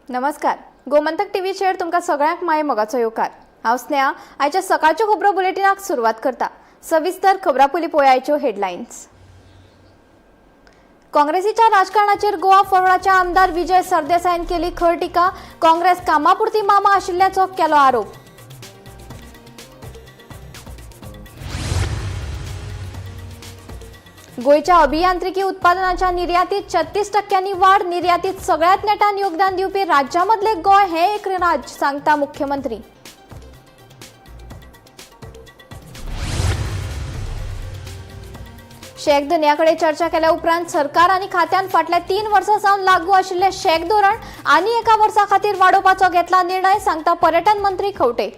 नमस्कार. Gomantak TV chair तुमका सगळ्यांक माय मोगाचो येवकार. हांव स्नेहा. आयच्या सकाळच्या खबरो बुलेटिनाक सुरवात करता. सविस्तर खबरां पयलीं पळोवया आयच्यो हेडलायन्स. काँग्रेसीच्या राजकारणाचेर गोवा फॉरवर्डाच्या आमदार विजय सरदेसायन केली खर टिका. काँग्रेस कामापुरती मामा आशिल्ल्याचो केलो आरोप. गोयच्या अभियांत्रिकी उत्पादनाच्या निर्यातीत 36% वाढ. निर्यातीत सगळ्यात नेटान योगदान दिवपी राज्यामधले गोय हे एक राज्य, सांगता मुख्यमंत्री. शेक धन्याकडे चर्चा केल्या उपरांत सरकार आणि खात्यान फाटल्या 3 वर्सां सावन लागू आशिल्ले शेक धोरण आनी एका वर्सा खातीर वाडोवपाचो घेतला निर्णय, सांगता पर्यटन मंत्री खंवटे.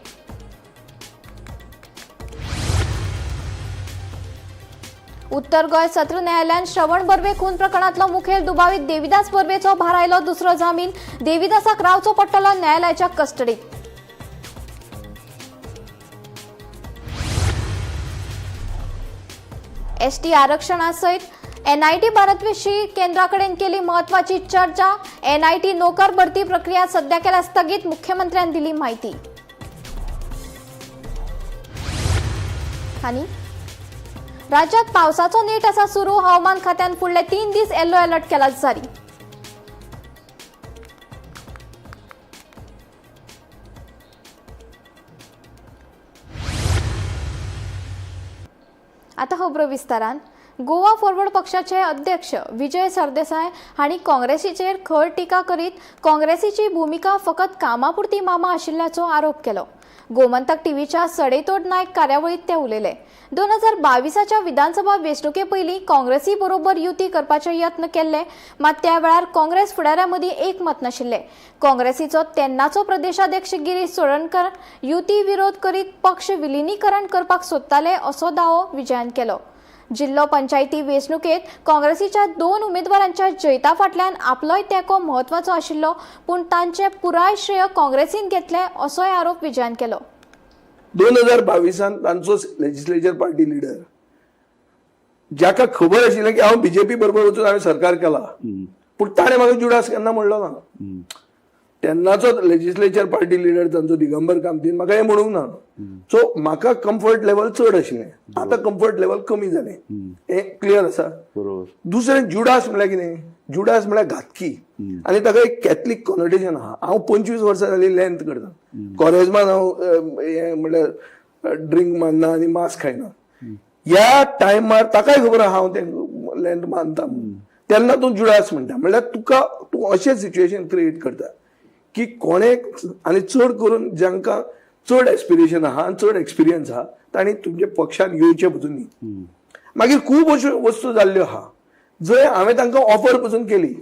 उत्तर गोय सत्र न्यायालयान श्रवण बर्वे खून प्रकरणातलो मुखेल दुबावीत देविदास बर्वेचो भार आयलो दुसरो जामीन. देविदासाक रावचो पडटलो न्यायालयाच्या कस्टडीत. एसटी आरक्षणासयत एनआयटी भारतविशी केंद्राकडेन केली महत्वाची चर्चा. एनआयटी नोकर भरती प्रक्रिया सध्या केल्या स्थगित, मुख्यमंत्र्यांनी दिली माहिती. आणि राज्यात पावसाचो नेट असा सुरू. हवामान खात्यान फुडले 3 दीस येलो अलर्ट केला जारी. आता खबरो विस्तारान. गोवा फॉरवर्ड पक्षाचे अध्यक्ष विजय सरदेसाय हांणी काँग्रेसीचेर खर टिका करीत काँग्रेसीची भूमिका फकत कामापुरती मामा आशिल्ल्याचो आरोप केलो. गोमंतक टीव्हीच्या सडेतोड नायक कार्यावळीत ते उलयले. 2022च्या विधानसभा वेंचणुके पयलीं काँग्रेसी बरोबर युती करपाचे यत्न केल्ले, मात त्या वेळार काँग्रेस फुडाऱ्यां एकमत नाशिल्ले. काँग्रेसीचो तेन्नाचो प्रदेशाध्यक्ष गिरीश चोडणकर युती विरोध करीत पक्ष विलिनीकरण करपाक सोदताले असो दावो विजयान केलो. जिल्लो पंचायती वेंचणुकेत काँग्रेसीच्या 2 उमेदवारांच्या जैता फाटल्यान आपलोय तेंको म्हत्वाचो आशिल्लो, पूण तांचे पुराय श्रेय काँग्रेसीन घेतले असोय आरोप विजयान केलो. 2022 तांचो लेजिस्लेचर पार्टी लिडर ज्याका खबर आशिल्लें की हांव बीजेपी बरोबर वचून हांवें सरकार केला, पूण ताणें म्हाका जुडास केन्ना म्हणलो ना. तेन्नाचो लेजिस्लेचर पार्टी लिडर तांचो दिगंबर कामतीन म्हाका हें म्हणूंक ना. सो म्हाका कम्फर्ट लेवल चड आशिल्लें, आतां कम्फर्ट लेवल कमी जालें, हें क्लियर आसा. दुसरें जुडास म्हळ्यार कितें? जुडास म्हळ्यार घातकी, आनी ताका एक कॅथलीक कॉनोटेशन आहा. हांव 25 वर्सां जालीं लेंथ करता. कॉरेजमान हांव हें म्हळ्यार ड्रिंक मानना आनी मांस खायना. ह्या टायमार ताकाय खबर आहा हांव तें लेंथ मानता म्हणून. तेन्ना तूं जुडास म्हणटा म्हळ्यार तूं अशें सिच्युएशन क्रिएट करता की कोणेक, आनी चड करून जांकां चड एस्पिरेशन आहा आनी चड एक्सपिरियन्स आहा तांणी तुमच्या पक्षान येवचें पसून न्ही. मागीर खूब अश्यो वस्तू जाल्ल्यो आहा जंय हांवें तांकां ऑफर पसून केली.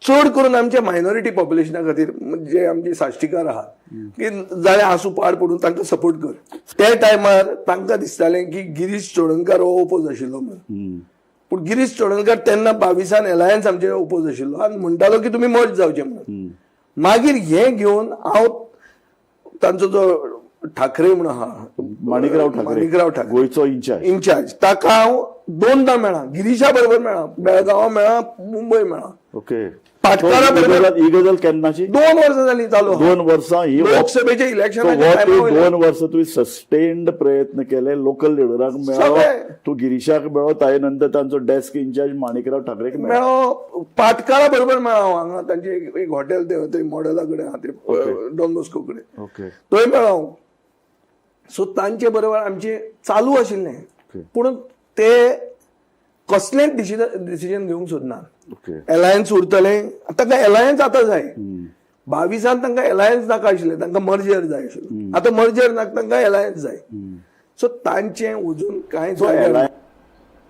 चड करून आमच्या मायनॉरिटी पॉप्युलेशना खातीर जे आमचे साश्टीकार आहा की जाल्यार आसूं पाड पडून तांकां सपोर्ट कर. त्या टायमार तांकां दिसतालें की गिरीश चोडणकर हो ओपोज आशिल्लो म्हणून. पूण गिरीश चोडणकर तेन्ना 22 एलायन्स आमचे ओपोज आशिल्लो आनी म्हणटालो की तुमी मर्ज जावचे म्हणून. मागीर हें घेवन हांव तांचो जो ठाकरे म्हूण आहा, माणिकराव ठाकरे गोंयचो इन्चार्ज, ताका हांव 2दा मेळ्ळा. गिरीशा बरोबर मेळ्ळा, बेळगांवा मेळ्ळा, मुंबय मेळ्ळा. ओके. पाटकारा बरोबर ही गजाल केन्नाची? 2 वर्सां जालीं चालू. 2 वर्सां ही लोकसभेच्या इलेक्शनाच्या 2 वर्सां तुवें सस्टेन्ड प्रयत्न केले. लोकल लिडराक मेळ्ळो, तूं गिरीशाक मेळ्ळो, ताजे नंतर तांचो डेस्क इन्चार्ज माणिकराव ठाकरेक मेळ्ळो. पाटकारा बरोबर मेळ्ळा हांगा. तांचे एक हॉटेल थंय मॉडेला कडेन आहा, ते डॉन बॉस्को कडेन, थंय मेळ्ळो. सो तांचे बरोबर आमचे चालू आशिल्लें, पूण ते कसलेंच डिसिजन घेवंक सोदनात. एलायन्स उरतले, तांकां एलायन्स आतां जाय. 22 तांकां एलायन्स नाका आशिल्लें, तांकां मर्जर जाय आशिल्लो. आतां मर्जर नाका, तांकां एलायन्स जाय. सो तांचें अजून कांय जाय.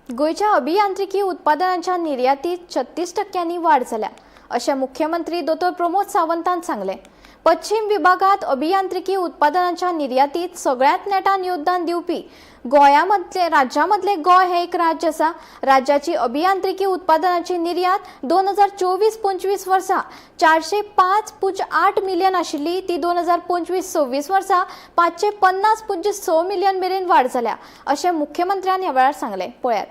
गोयच्या अभियांत्रिकी उत्पादनांच्या निर्यातीत 36% वाढ जाल्या अशें मुख्यमंत्री डॉ. प्रमोद सावंतान सांगलें. पश्चिम विभागात अभियांत्रिकी उत्पादनांच्या निर्यातीत सगळ्यात नेटान योगदान दिवपी राज्यामधले गोय हे एक राज्य आसा. राज्याची अभियांत्रिकी उत्पादनांची निर्यात 2024-25 वर्सा 405.8 मिलियन आशिल्ली, ती 2025-26 वर्सा 550.6 मिलियन मेरेन वाड जाल्या अशें मुख्यमंत्र्यांनी ह्या वेळार सांगलें. पळयात.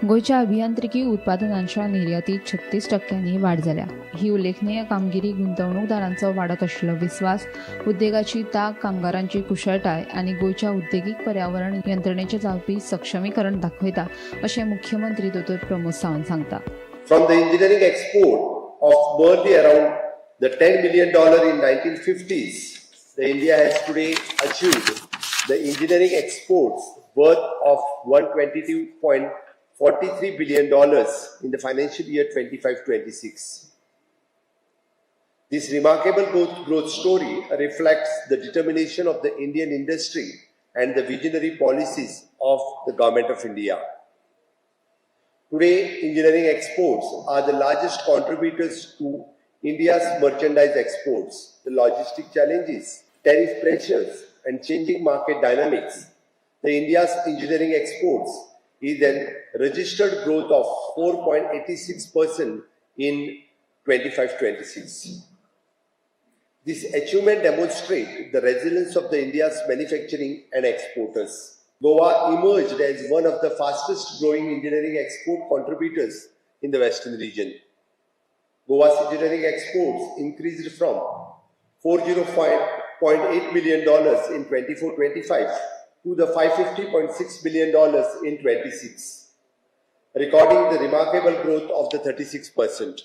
गोयच्या अभियांत्रिकी उत्पादनांच्या निर्यातीत 36% वाढ जाल्या. ही उल्लेखनीय कामगिरी गुंतवणूकदारांचो वाडत आशिल्लो विस्वास, उद्देगाची तांक, कामगारांची कुशळटाय आनी गोयच्या उद्देगीक पर्यावरण यंत्रणेचें जावपी सक्षमीकरण दाखयता, अशें मुख्यमंत्री दोतोर प्रमोद सावंत सांगता. From the engineering export of barely around the $10 million in 1950s, the India has today achieved the engineering exports worth of $122.43 billion in the financial year 25-26. This remarkable growth story reflects the determination of the Indian industry and the visionary policies of the Government of India. Today, engineering exports are the largest contributors to India's merchandise exports. The logistic challenges, tariff pressures, and changing market dynamics, the India's engineering exports is a registered growth of 4.86% in 25-26. This achievement demonstrates the resilience of the India's manufacturing and exporters. Goa emerged as one of the fastest growing engineering export contributors in the western region. Goa's engineering exports increased from $405.8 million in 24-25 to the $550.6 million in 26, recording the remarkable growth of the 36%.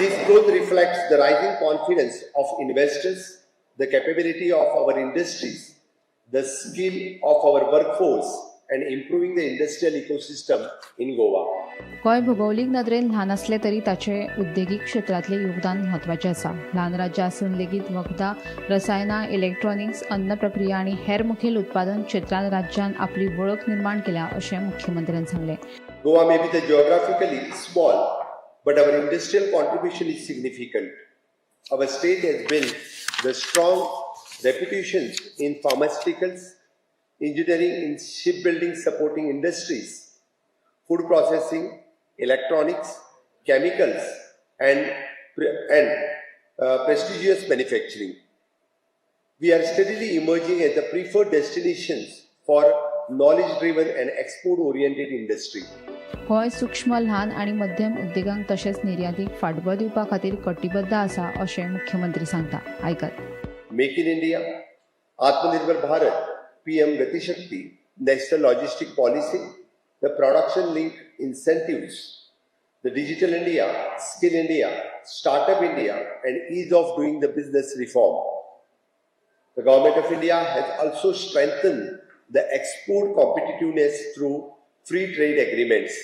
This growth reflects the rising confidence of investors, the capability of our industries, the skill of our workforce, and improving the industrial ecosystem in Goa. Goa भौगोलीक नदरेन ल्हान आसलें तरी ताचे उद्देगीक क्षेत्रांतलें योगदान म्हत्वाचें आसा. ल्हान राज्य आसून लेगीत वखदां, रसायनां, इलेक्ट्रॉनिक्स, अन्न प्रक्रिया आनी हेर मुखेल उत्पादन क्षेत्रांत राज्यान आपली वळख निर्माण केल्या, अशें मुख्यमंत्र्यांन सांगलें. Goa may be geographically small, but our industrial contribution is significant. Our state has built the strong reputations in pharmaceuticals, engineering, in shipbuilding supporting industries, food processing, electronics, chemicals, and prestigious manufacturing. We are steadily emerging as the preferred destinations for knowledge-driven and export-oriented industry. Goa सूक्ष्म, ल्हान आनी मध्यम उद्देगांक तशेंच निर्यातीक फाटबळ दिवपा खातीर कटिबद्ध आसा, अशें मुख्यमंत्री सांगता. आयकात. Make in India, Atmanirbhar Bharat, PM Gati Shakti, National Logistic Policy, the production link incentives, the Digital India, Skill India, Startup India, and ease of doing the business reform. The Government of India has also strengthened the export competitiveness through free trade agreements,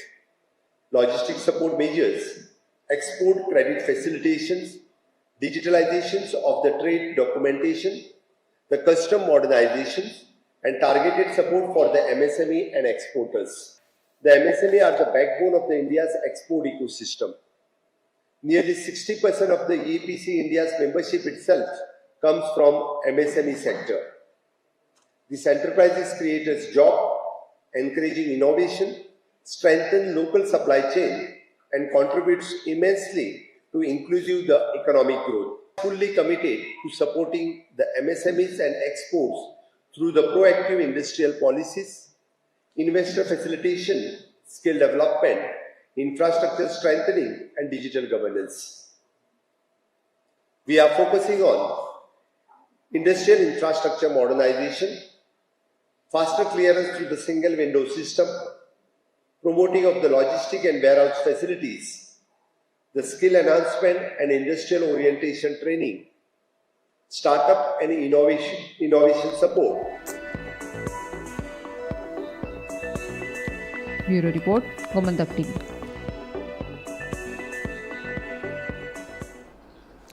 logistic support measures, export credit facilitations, digitalizations of the trade documentation, the custom modernizations, and targeted support for the MSME and exporters. The MSME are the backbone of the India's export ecosystem. Nearly 60% of the EPC India's membership itself comes from MSME sector. These enterprises create jobs, encouraging innovation, strengthen local supply chain, and contributes immensely to inclusive the economic growth. Fully committed to supporting the MSMEs and exports through the proactive industrial policies, investor facilitation, skill development, infrastructure strengthening, and digital governance. We are focusing on industrial infrastructure modernization, faster clearance through the single window system, promoting of the logistic and warehouse facilities, the skill enhancement and industrial orientation training, startup and innovation support. Bureau report, Gomantak TV.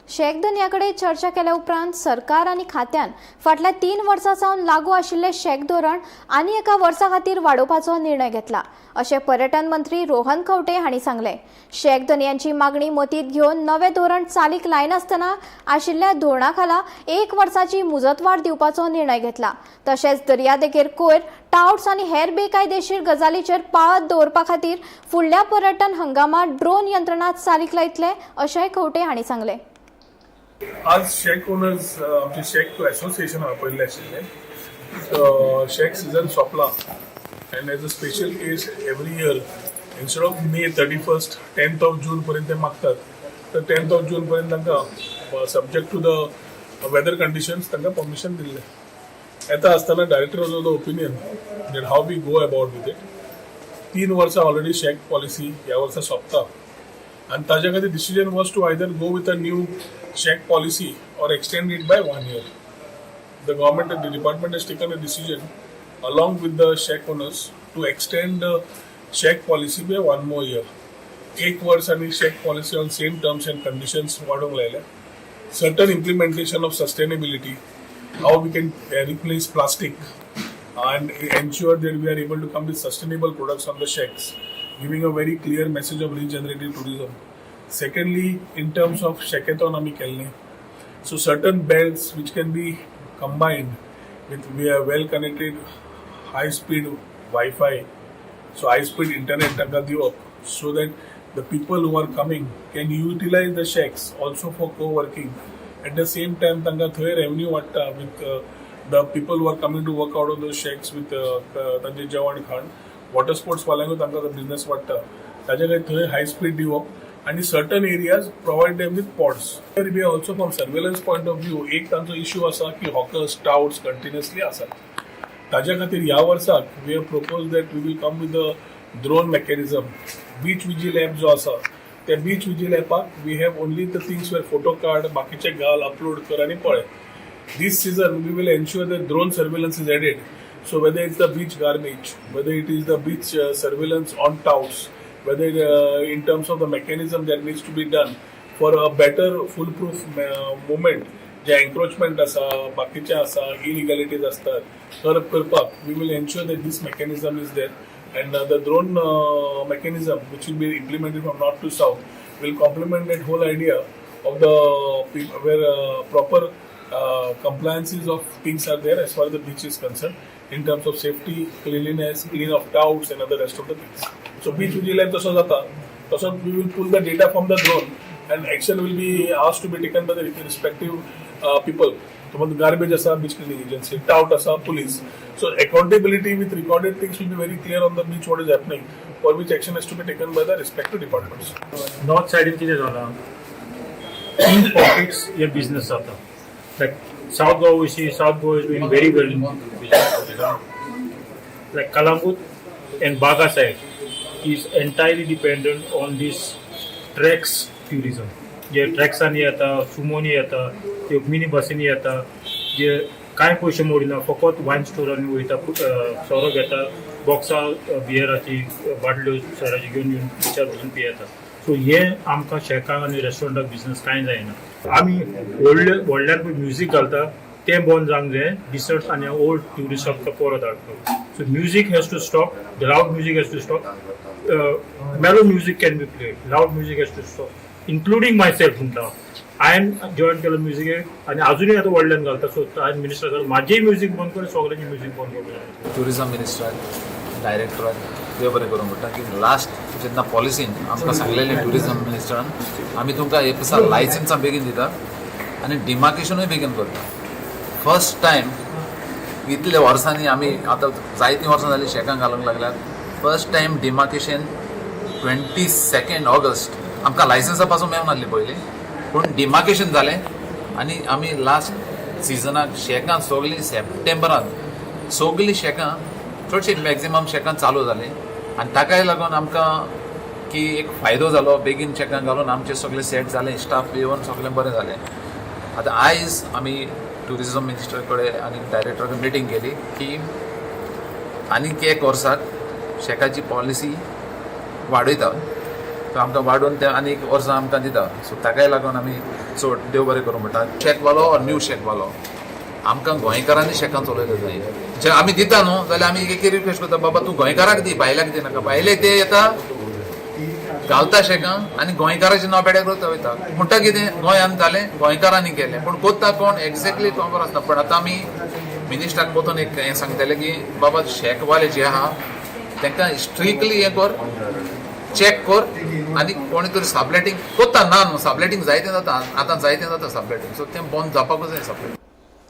शेक दर्याकडे चर्चा केल्या उपरांत सरकार आनी खात्यान फाटल्या 3 वर्सां सावन लागू आशिल्लें शेक धोरण आनी एका वर्सा खातीर वाडोवपाचो निर्णय घेतला, अशें पर्यटन मंत्री रोहन खंवटे हांणी सांगलें. शेक दर्यांची मागणी मतींत घेवन नवें धोरण चालीक लायनासतना आशिल्ल्या धोरणा खाला 1 वर्साची मुजतवाड दिवपाचो निर्णय घेतला. तशेंच दर्यादेगेर कोयर, टावट्स आनी हेर बेकायदेशीर गजालींचेर पाळत दवरपा खातीर फुडल्या पर्यटन हंगामात ड्रोन यंत्रणा चालीक लायतले, अशेंय खंवटे हांणी सांगलें. आज शेक ओनर्स आमचे शेक असोसिएशन आपयल्ले आशिल्ले. शेक season सोंपला, and as a special case every year instead of May 31st, 10th of June पर्यंत ते मागतात, तर 10th of June पर्यंत तांकां subject to the weather conditions तांकां permission दिल्लें. येता आसतना director of the opinion that how we go about with it. 3 वर्सां ऑलरेडी शेक पॉलिसी ह्या वर्सा सोंपता, and ताजे खातीर decision was to either go with a new check policy or extend it by 1 year. The government and the department has taken a decision along with the check owners to extend the check policy by 1 more year. 1 वर्ष आणि check policy on same terms and conditions वाढवूंक लायल्या. Certain implementation of sustainability, how we can replace plastic and ensure that we are able to come with sustainable products on the checks, giving a very clear message of regenerative tourism. Secondly, in terms of checkathon आमी केल्लें, so certain belts which can be combined with well connected high speed Wi-Fi, so high speed internet तांकां दिवप, so that the people who are coming can utilize the checks also for co-working. At the same time तांकां थंय revenue वाडटा with the people who are coming to work out of those shacks with तांचे जेवण खाण. Water sports वाल्यांकूय तांकां business वाडटा, ताजे खातीर थंय हाय स्पीड दिवप आणि certain areas provide them with pods. We also from surveillance point of view एक तांचो इश्यू आसा की हॉकर्स टाउट्स कंटिन्युअसली आसात. ताज्या खातीर ह्या वर्साक we have propose that we will come with the drone mechanism. Beach vigil app जो आसा त्या बीच विजील एपाक we have only the things where photo काड, बाकीचे घाल, अपलोड कर आणि पळय. This season, we will ensure that drone surveillance is added. So whether it's the beach garbage, whether it is the beach surveillance on touts, whether in terms of the mechanism that needs to be done for a better foolproof movement, जे encroachment asa, बाकीचे asa, illegalities असतात, curb करपाक, we will ensure that this mechanism is there. And the drone mechanism, which will be implemented from north to south, will complement that whole idea of the where proper compliances of things are there as far as the beach is concerned in terms of safety, cleanliness, clean of touts and other rest of the things. So beach vigil app तसो जाता, तसो we will pull the data from the drone and action will be asked to be taken by the respective people. So garbage asa, beach cleaning agency, tout asa, police. So accountability with recorded things will be very clear on the beach what is happening, for which action has to be taken by the respective departments. North सायडीन कितें जालां, in pockets हे business जाता. Like South Goa, we see South Goa is doing very well in business. Like Kalamut and Baga side is entirely dependent on this treks tourism. जे ट्रॅक्सांनी येता, सुमोनी येता, ते mini बसींनी येता, जे कांय पयशे मोडिना, फकत वायन स्टोरांनी वयता, सोरो घेता, बॉक्सां बियराची बाटल्यो सोराची घेवन येवन बिचार वचून पियेता. सो हे आमकां शेकांक आनी रेस्टॉरंटाक बिझनेस कांय जायना. आमी व्हडल्यान पळय म्युजीक घालता तें बंद जावंक जाय, डिसर्ट्स आनी ओल्ड ट्युरिस्ट आमकां परत हाडपाक. So music has to stop, the loud music has to stop. Mellow music can be played, loud music has to stop, including myself म्हणटा. हांवें जॉयन केलो म्युजीक आनी आजुनूय आतां व्हडल्यान घालता. सो हांवें मिनिस्टर म्हाजेय म्युजीक बंद कर, सगळ्यांची म्युजीक बंद कर. ट्युरिझम मिनिस्टराक डायरेक्टराक देव बरें करूंक पडटा की लास्ट जेन्ना पॉलिसीन आमकां सांगलेलें ट्युरिझम मिनिस्टरान आमी तुमकां एक दिसा लायसन्सां बेगीन दिता आनी डिमार्केशनूय बेगीन करता. फर्स्ट टायम इतल्या वर्सांनी आमी आतां जायतीं वर्सां जालीं शेकांक घालूंक लागल्यात. फर्स्ट टायम डिमार्केशन 22 ऑगस्ट आमकां लायसन्सा पासून मेळूंक नासली पयलीं, पूण डिमार्केशन जालें आनी आमी लास्ट सिजनाक शेकां सगळीं सप्टेंबरांत सगळीं शेकां चडशीं मॅक्झिमम शेकां चालू जालीं आनी ताकाय लागून आमकां की एक फायदो जालो. बेगीन शेकां घालून आमचें सगळें सेट जालें, स्टाफ बी येवन सगळें बरें जालें. आतां आयज आमी ट्युरिझम मिनिस्टर कडेन आनी डायरेक्टर कडेन मिटींग केली की आनीक 1 वर्साक शेकाची पॉलिसी वाडयता, सो आमकां वाडोवन ते आनीक वर्सां आमकां दिता. सो ताकाय लागून आमी चड देव बरें करूं म्हणटा. शेकवालो ऑर न्यू शेकवालो आमकां गोंयकारांनी शेकां चलयले जाय. जे आमी दिता न्हू जाल्यार आमी एक रिक्वेस्ट करता, बाबा तूं गोंयकाराक दी, भायल्याक दिनाका. भायले ते येता घालता शेकां आनी गोंयकाराचें नांव पेड्यार करता वयता. म्हणटा कितें गोंयांत जालें, गोंयकारांनी केलें, पूण कोत्ता कोण एक्झॅक्टली खबर आसना. पण आतां आमी मिनिस्टराक वचून एक हें सांगतले की बाबा शेकवाले जे आहा तांकां स्ट्रिक्टली हें कर, चॅक कर आनी कोणी तरी सबलेटींग कोत्ता ना न्हू. सबलेटींग जायतें जाता, आतां जायतें जाता सबलेटींग. सो तें बंद जावपाकूच जाय सबलेटींग.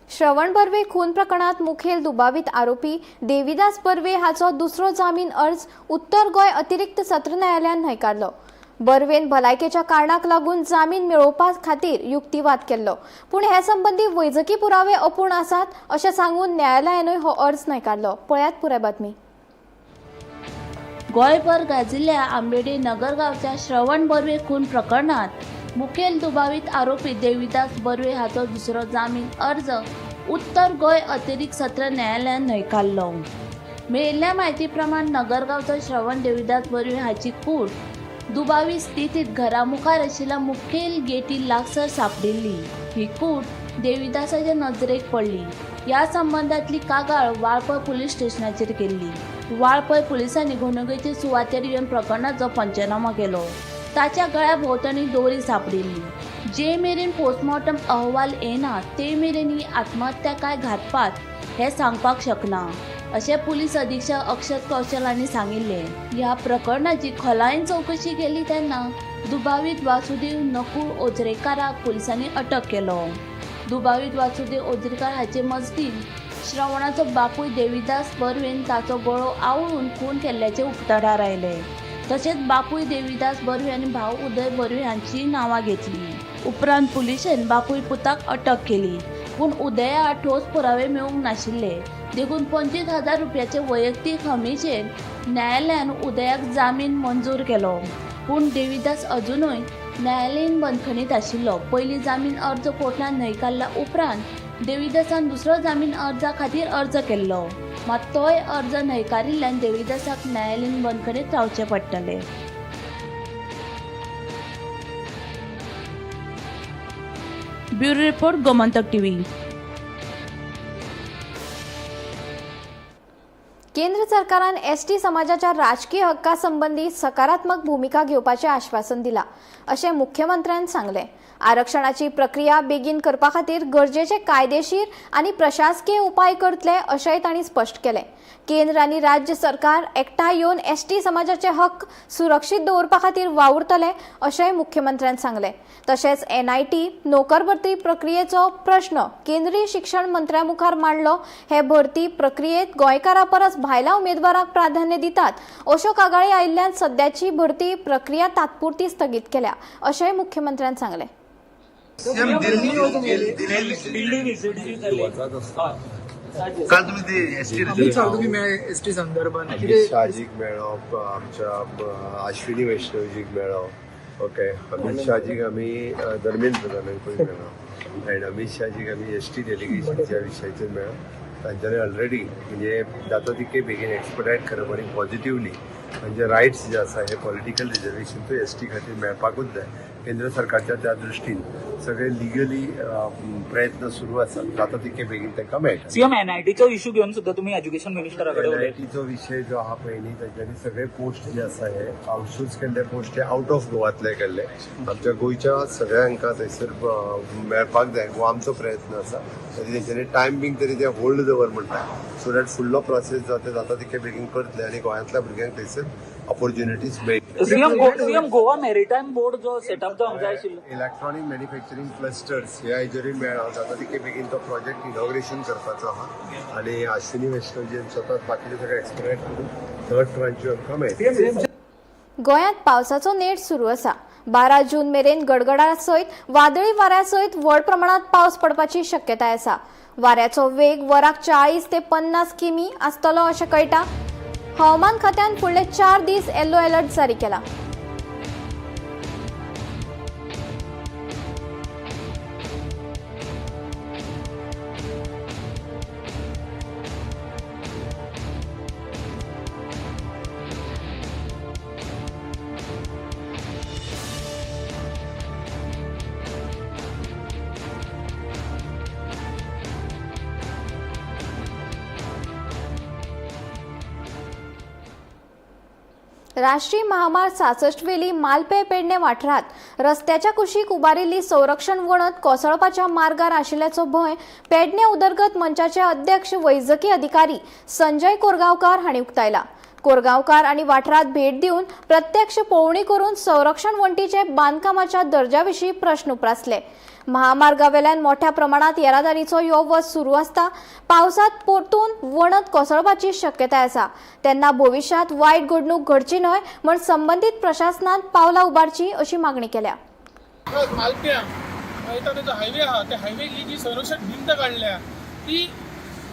श्रवण बर्वे खून प्रकरणात मुखेल दुबावित आरोपी देविदास बर्वे हाचो दुसरो जामीन अर्ज उत्तर गोय अतिरिक्त सत्र न्यायालयान न्हयकारलो. बर्वेन भलायकेच्या कारणाक लागून जामीन मेळोवपा खातीर युक्तिवाद केल्लो, पूण हे संबंधी वैजकी पुरावे अपूर्ण आसात अशें सांगून न्यायालयानूय हो अर्ज न्हयकारलो. पळयात पुराय बातमी. गोंयभर गाजिल्ल्या आंबेडे नगर गांवच्या श्रवण बर्वे खून प्रकरणात मुखेल दुबावित आरोपी देविदास बर्वे हाचो दुसरो जामीन अर्ज उत्तर गोंय अतिरिक्त सत्र न्यायालयान न्हयकारलो. मेळिल्ल्या म्हायती प्रमाण नगरगांवचो श्रवण देविदास बर्वे हाची कूड दुबावी स्थितीत घरा मुखार आशिल्ल्या मुखेल गेटी लागसार सापडिल्ली. ही कूड देविदासाच्या नजरेक पडली. ह्या संबंधांतली कागाळ वाळपय पुलीस स्टेशनाचेर केल्ली. वाळपय पुलिसांनी घडणुकेचे सुवातेर येवन प्रकरणाचो पंचनामा केलो. ताच्या गळ्या भोंवतणी दोरी सापडिल्ली. जे मेरेन पोस्टमॉर्टम अहवाल येना ते मेरेन ही आत्महत्या काय घातपात हे सांगपाक शकना अशें पुलीस अधीक्षक अक्षत कौशल हांणी सांगिल्लें. ह्या प्रकरणाची खोलायेन चवकशी केली तेन्ना दुबावित वासुदेव नकुळ ओजरेकाराक पुलिसांनी अटक केलो. दुबावित वासुदेव ओजरेकार हाचे मजतीन श्रवणाचो बापूय देविदास बर्वेन ताचो गळो आवळून खून केल्ल्याचे उक्ताडार आयले. तशेंच बापूय देविदास बर्वे आनी भाव उदय बर्वे हांची नांवां घेतली. उपरांत पुलिशेन बापूय पुताक अटक केली, पूण उदया ठोस पुरावे मेळूंक नाशिल्ले. देखून 25,000 रुपयाचे वैयक्तीक हमीचेर न्यायालयान उदयाक जामीन मंजूर केलो. पूण देविदास अजुनूय न्यायालयीन बंदखणीत आशिल्लो. पयलीं जामीन अर्ज कोर्टान न्हयकारल्या उपरांत देविदासान दुसरो जामीन अर्जा खातीर अर्ज केल्लो. मात तोय अर्ज न्हयकारिल्ल्यान देविदासाक न्यायालयीन बंदखणीत रावचें पडटलें. Bureau report, Gomantak TV. केंद्र सरकारान एसटी समाजाच्या राजकीय हक्का संबंधी सकारात्मक भूमिका घेवपाचें आश्वासन दिला अशें मुख्यमंत्र्यान सांगलें. आरक्षणाची प्रक्रिया बेगीन करपा खातीर गरजेचे कायदेशीर आनी प्रशासकीय उपाय करतले अशेंय तांणी स्पश्ट केलें. केंद्र आनी राज्य सरकार एकठांय येवन एसटी समाजाचे हक्क सुरक्षीत दवरपा खातीर वावुरतले अशेंय मुख्यमंत्र्यान सांगलें. तशेंच एनआयटी नोकर भरती प्रक्रियेचो प्रश्न केंद्रीय शिक्षण मंत्र्या मुखार मांडलो. हे भरती प्रक्रियेत गोंयकारां परस भायल्या उमेदवारांक प्राधान्य दितात अश्यो कागाळी आयिल्ल्यान सद्याची भरती प्रक्रिया तात्पुरती स्थगीत केल्या अशेंय मुख्यमंत्र्यान सांगलें. काल तुम्ही ते एसटी संदर्भात शहाजीक मेळप, आमच्या अश्विनी वैष्णवजीक मेळप, ओके, अमित शहाजीक आमी धर्मेंद्र प्रधानाक पळय मेळप, आनी अमित शहाजीक आमी एसटी डेलिगेशनच्या विशयाचेर मेळप. तांच्यांनी ऑलरेडी म्हणजे जाता तितके बेगीन एक्सपर्टायट करप आनी पॉझिटिव्हली म्हणजे रायट्स जे आसा हे पॉलिटिकल रिजर्वेशन तो एसटी खातीर मेळपाकूच जाय. केंद्र सरकारच्या त्या दृश्टीन सगळे लिगली प्रयत्न सुरू आसात. जाता तितके बेगीन तांकां मेळटा. सीएम एनआयटीचो इश्यू घेवन सुद्धा तुम्ही एज्युकेशन मिनिस्टराकडे एनआयटीचो विषय जो आहा पळय न्ही, तांच्यांनी सगळे पोस्ट जे आसा हे आउटसोर्स केल्ले पोस्ट हे आउट ऑफ गोवातले केल्ले. आमच्या गोंयच्या सगळ्यांका थंयसर मेळपाक जाय हो आमचो प्रयत्न आसा. तेंच्यांनी टायम बींग तरी ते होल्ड दवर म्हणटा, सो दॅट फुडलो प्रोसेस जो ते जाता तितके बेगीन करतले आनी गोंयांतल्या भुरग्यांक थंयसर ऑपॉर्च्युनिटीज मेळटल्यो. सीएम गोवा मॅरिटायम बोर्ड जो सेटअप जावंक जाय आशिल्लो, इलेक्ट्रॉनिक मॅन्युफॅक्चरींग क्लस्टर्स ह्या हेजेरूय मेळ्ळा. जाता तितके बेगीन तो प्रोजेक्ट इनॉग्रेशन करपाचो आहा आनी अश्विनी वैष्णवजी स्वताच बाकीचे सगळे एक्सपर्ट करून थर्ड ट्रांची आमकां मेळटली. गोंयांत पावसाचो नेट सुरू आसा. 12 जून मेरेन गडगडा सयत वादळी वाऱ्या सयत व्हड प्रमाणात पावस पडपाची शक्यताय आसा. वाऱ्याचो वेग वराक 40 ते 50 किमी आसतलो अशें कळटा. हवामान खात्यान फुडले 4 दीस येलो अलर्ट जारी केला. राष्ट्रीय महामार्ग 66 वेली मालपे पेडणे वाठारात रस्त्याच्या कुशीक उबारिल्ली संरक्षण वणत कोसळपाच्या मार्गार आशिल्ल्याचो भंय पेडणे उदरगत मंचाचे अध्यक्ष वैजकी अधिकारी संजय कोरगांवकार हांणी उक्तायला. कोरगांवकार आणि वाठारात भेट दिवन प्रत्यक्ष पळोवणी करून संरक्षण वणटीचे बांदकामाच्या दर्ज्याविशीं प्रश्न उप्रासले. महामार्गावेल्यान मोठ्या प्रमाणात येरादारीचो ह्यो वस सुरू आसता पावसात परतून वणत कोसळपाची शक्यताय आसा. तेन्ना भविष्यात वायट घडणूक घडची न्हय म्हण संबंधीत प्रशासनान पावलां उबारची अशी मागणी केल्या. मालप्या वयता तेजो हायवे आहा त्या हायवेची जी संरक्षण भिंत काडल्या ती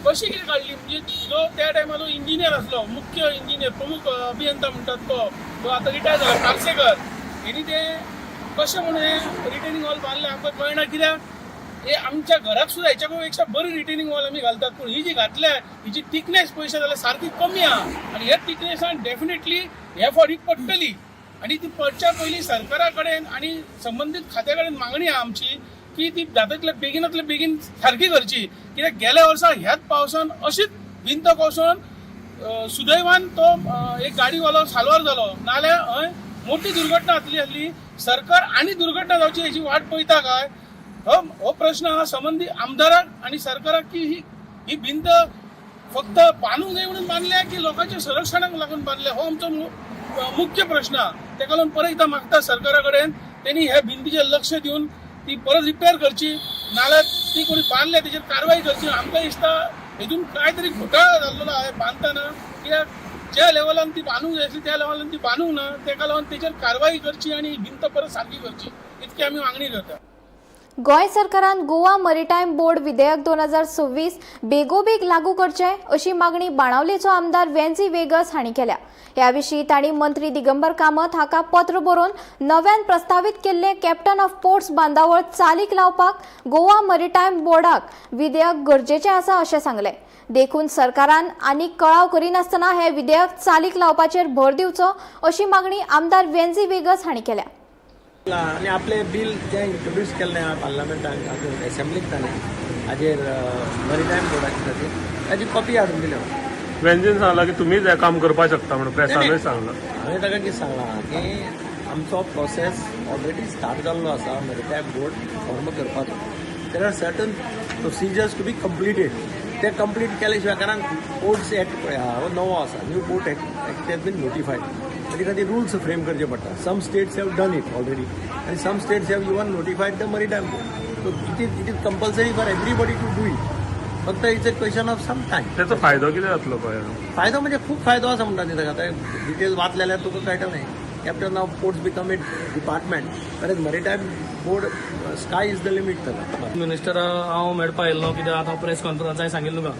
कशी कितें काडली म्हणजे जो त्या टायमार इंजिनियर आसलो मुख्य इंजिनियर प्रमुख अभियंता म्हणटात तो आतां रिटायर जाला पार्सेकर हेणी ते कशें म्हणून रिटेनिंग वॉल बांदलें आमकां कळना कित्याक हे आमच्या घराक सुद्दां हेच्या पेक्षा बरी रिटेनिंग वॉल आमी घालतात पूण ही जी घातल्या हिची थिकनेस पळयशात जाल्यार सारकी कमी आहा आनी ह्या थिकनेसान डेफिनेटली ह्या फावटीक पडटली आनी ती पडच्या पयलीं सरकारा कडेन आनी संबंधीत खात्या कडेन मागणी आहा आमची की ती जातातले बेगीन सारकी करची कित्याक गेल्या वर्सा ह्याच पावसान अशीच भिंत कोसळून सुदैवान तो एक गाडीवालो साल्वार जालो नाल्यार हय मोठी दुर्घटना जातली आसली. सरकार आनी दुर्घटना जावची हेची वाट पळयता काय हो प्रश्न हा संबंधी आमदाराक आनी सरकाराक की ही भिंत फक्त बांदूंक जाय म्हणून बांदल्या की लोकांच्या संरक्षणाक लागून बांदल्या हो आमचो मुख्य प्रश्न आहा. तेका लागून परत एकदां मागता सरकारा कडेन तेणी ह्या भिंतीचेर लक्ष दिवन ती परत रिपेर करची नाल्यार ती कोणी बांदल्या तेचेर कारवाई करची. आमकां दिसता हेतून काय तरी घोटाळा जाल्लो आहे बांदतना कित्याक ज्या लेवलान ती बांदूंक जाय आसली त्या लेवलान ती बांदूंक ना तेका लागून तेचेर कारवाई करची आनी ही भिंत परत सारकी करची इतकी आमी मागणी करता. गोंय सरकारान गोवा मरीटायम बोर्ड विधेयक 2026 बेगोबेग लागू करचे अशी मागणी बाणावलेचो आमदार वेन्झी वेगस हांणी केल्या. ह्या विशीं तांणी मंत्री दिगंबर कामत हाका पत्र बरोवन नव्यान प्रस्तावित केल्ले कॅप्टन ऑफ पोर्ट्स बांदावळ चालीक लावपाक गोवा मरीटायम बोर्डाक विधेयक गरजेचें आसा अशें सांगलें. देखून सरकारान आनीक कळाव करिनासतना हें विधेयक चालीक लावपाचेर भर दिवचो अशी मागणी आमदार वेन्झी वेगस हांणी केल्या. आणि आपले बिल जे इंट्रोड्यूस केल्लें पार्लमेंटान हातूंत एसेंब्लीक ताणें हाजेर मरीटायम बोर्डाचे खातीर ताजी कॉपी हाडून दिल्या. वेंजीन सांगला की तुमीच हें काम करपाक शकता म्हणून प्रेसानूय सांगला. हांवें ताका कितें सांगलां की आमचो प्रोसेस ऑलरेडी स्टार्ट जाल्लो आसा मरीटायम बोर्ड फॉर्म करपाचो. There are certain procedures to be completed. ते कंप्लीट केल्या शिवाय कारण पोर्ट्स एक्ट पळय आहा हो नवो आसा new port act has been notified. ताचे खातीर रुल्स फ्रेम करचे पडटा. Some states have done it already आनी some states have even notified the maritime board. So it is compulsory for everybody to do it. फक्त it's a question of some time. त्याचा फायदो कितें जातलो पळय फायदो म्हणजे खूप फायदो आसा म्हणटा न्ही ताका डिटेल्स वाचले जाल्यार तुका कळटा न्ही. Captain of ports become a department whereas maritime board sky is the limit ताका. मिनिस्टर हांव मेळपा येयल्लो कित्याक आतां प्रेस कॉन्फरन्सांत सांगिल्लें तुका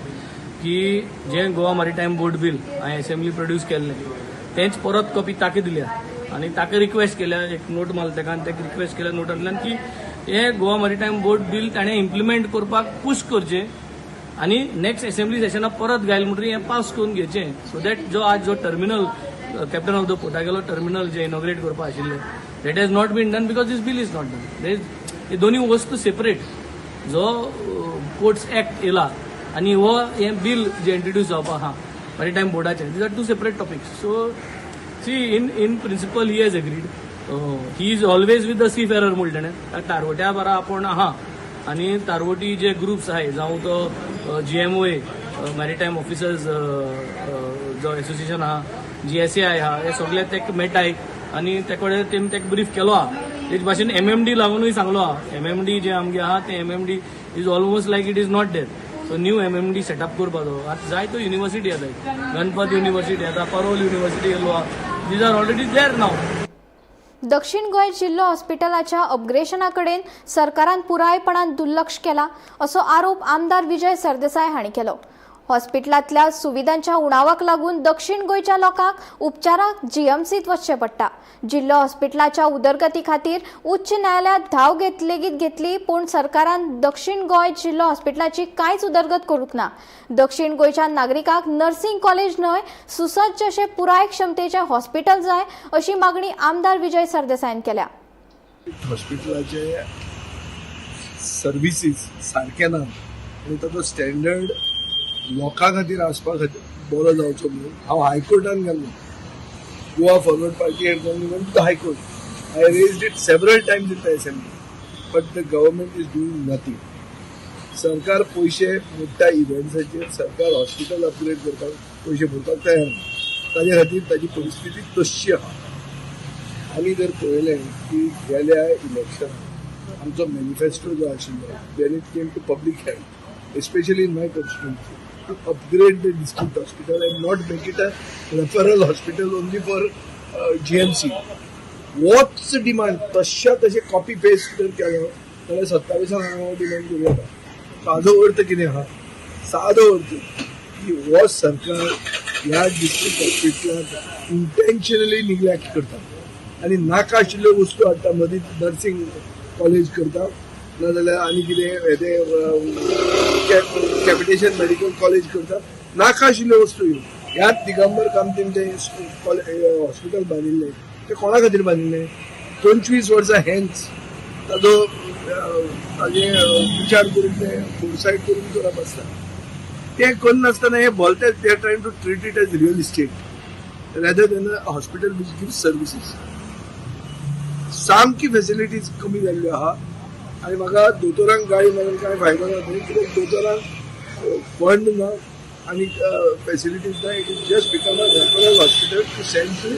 की जें गोवा मरीटायम बोर्ड बील हांवें एसेंब्ली प्रोड्यूस केल्लें तेंच परत कॉपी ताका दिल्या आनी ताका रिक्वेस्ट केल्या एक नोट मारला ताका आनी ताका रिक्वेस्ट केल्या नोटांतल्यान की हें गोवा मरीटायम बोर्ड बील ताणें इम्प्लिमेंट करपाक पुश करचें आनी नेक्स्ट एसेंब्ली सेशनाक परत घायल म्हणटरी हें पास करून घेवचें सो दॅट जो आज जो टर्मिनल कॅप्टन ऑफ द पोर्टागेलो टर्मिनल जे इनॉग्रेट करपा आशिल्लें that has not been done because this bill is not done. हे दोनूय वस्तू सेपरेट. जो पोर्ट्स एक्ट येयला आनी हो हें बील जे इंट्रोड्यूस जावपा आहा मरीटायम बोर्डाचें these are two separate topics. So see in principle he has agreed. He is always with the seafarer म्हणलें ताणें तारवट्या बरा आपूण आहा आनी तारवटी जे ग्रुप्स आहाय जावं तो GMOA मॅरिटायम ऑफिसर्स जो एसोसिएशन आहा GSAI आहा हे सगळे तेका मेळटाय आनी ते कडेन तेमी तेका ब्रीफ केलो आहा. तेच भाशेन MMD लागूनय सांगलो आहा. MMD जे आमगे आहा ते MMD is almost like it is not there. So new MMD setup करपाचो. आतां जाय तो युनिवर्सिटी येता गणपत युनिवर्सिटी येता परोल युनिवर्सिटी येयलो आहा. दीज आर ऑलरेडी देर नाव. दक्षिण गोंय जिल्लो हॉस्पिटलाच्या अपग्रेडेशना कडेन सरकारान पुरायपणान दुर्लक्ष केला असो आरोप आमदार विजय सरदेसाय हांणी केलो. हॉस्पिटलांतल्या सुविधांच्या उणावाक लागून दक्षिण गोंयच्या लोकांक उपचाराक GMCत वचचें पडटा. जिल्लो हॉस्पिटलाच्या उदरगती खातीर उच्च न्यायालयात धांव लेगीत घेतली पूण सरकारान दक्षिण गोंय जिल्लो हॉस्पिटलाची कांयच उदरगत करूंक ना. दक्षिण गोंयच्या नागरिकांक नर्सिंग कॉलेज न्हय सुसज्ज अशें पुराय क्षमतेचें हॉस्पिटल जाय अशी मागणी आमदार विजय सरदेसायन केल्या. हॉस्पिटलाचे सर्विसीस सारके ना आनी ताचो स्टँडर्ड लोकां खातीर आसपा खातीर बरो जावचो म्हणून हांव हायकोर्टान गेल्लो. Goa forward party had gone even to the High Court. I raised it several times in the assembly, but the government is doing nothing. सरकार पैसे मोठ्या इव्हेंट्साचेर सरकार हॉस्पिटल अपग्रेड करपाक पैसे भरपाक तयार ना. ताजे खातीर ताजी परिस्थिती तशी आहा. आमी जर पळयलें की गेल्या इलेक्शनाक आमचो मॅनिफेस्टो जो आशिल्लो when it came to public health especially in my constituency to upgrade the district hospital and not make it a referral hospital only for GMC. Watch demand तशें कॉपी पेस्ट जर केलो जाल्यार 27 हांव डिमांड करूं येता. सादो अर्थ कितें आहा, सादो अर्थ की हो सरकार ह्या डिस्ट्रिक्ट हॉस्पिटलाक इंटेन्शनली निग्लेक्ट करता आनी नाका आशिल्ल्यो वस्तू हाडटा. मदीं नर्सिंग कॉलेज करता, नाजाल्यार आनी कितें कॅपिटेशन मेडिकल कॉलेज करता. नाका आशिल्ल्यो वस्तू ह्याच दिगंबर कामतीन तें हॉस्पिटल बांदिल्लें तें कोणा खातीर बांदिल्लें? 25 वर्सां हेंच ताजे विचार करून तें फोरसायट करून करप आसता. तें करनासतना हे बोलते they are trying to treat it as real estate rather than a hospital which gives services. सामकी फेसिलिटीज कमी जाल्ल्यो आहा आनी म्हाका दोतोरांक गाळी मारून कांय फायदो ना. कित्याक दोतोरांक फंड ना आनी फेसिलिटीज ना. It is just become a referral hospital to send to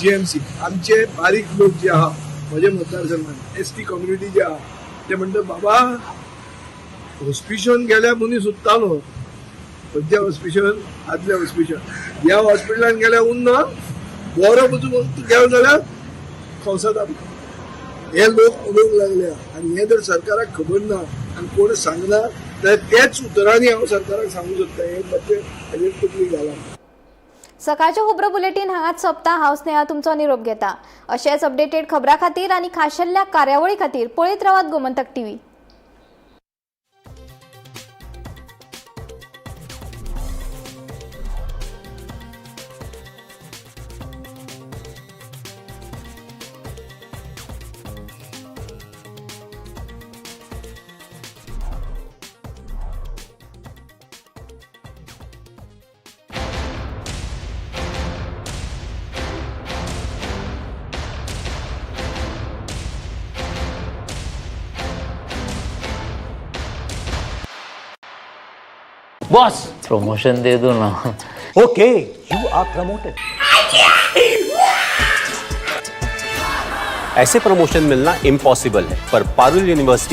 GMC. आमचे बारीक लोक जे आहा म्हज्या मतदारसंघात ST कम्युनिटी जे आहा ते म्हणटा बाबा हॉस्पिशन गेल्या मनीस उत्तालो. खंयच्या हॉस्पिशन? आदल्या हॉस्पिशन. ह्या हॉस्पिटलान गेल्या उरना. बरो वचून गेलो जाल्यार खवसता. हे लोक उलोवंक लागल्या आनी हे जर सरकाराक खबर ना आनी कोण सांगना जाल्यार तेच उतरांनी हांव सरकाराक सांगूंक सोदता. हे मातशें हाजेर तकली घाला. सकाळच्या खबरो बुलेटिन हांगाच सोंपता. हांव स्नेहा तुमचो निरोप घेता. अशेच अपडेटेड खबरां खातीर आनी खाशेल्ल्या कार्यावळी खातीर पळयत रावात गोमंतक TV. बॉस प्रमोशन दे दो ना. Okay you are promoted. ऐसे प्रमोशन मिलना इम्पॉसिबल है, पर पारुल यूनिवर्सिटी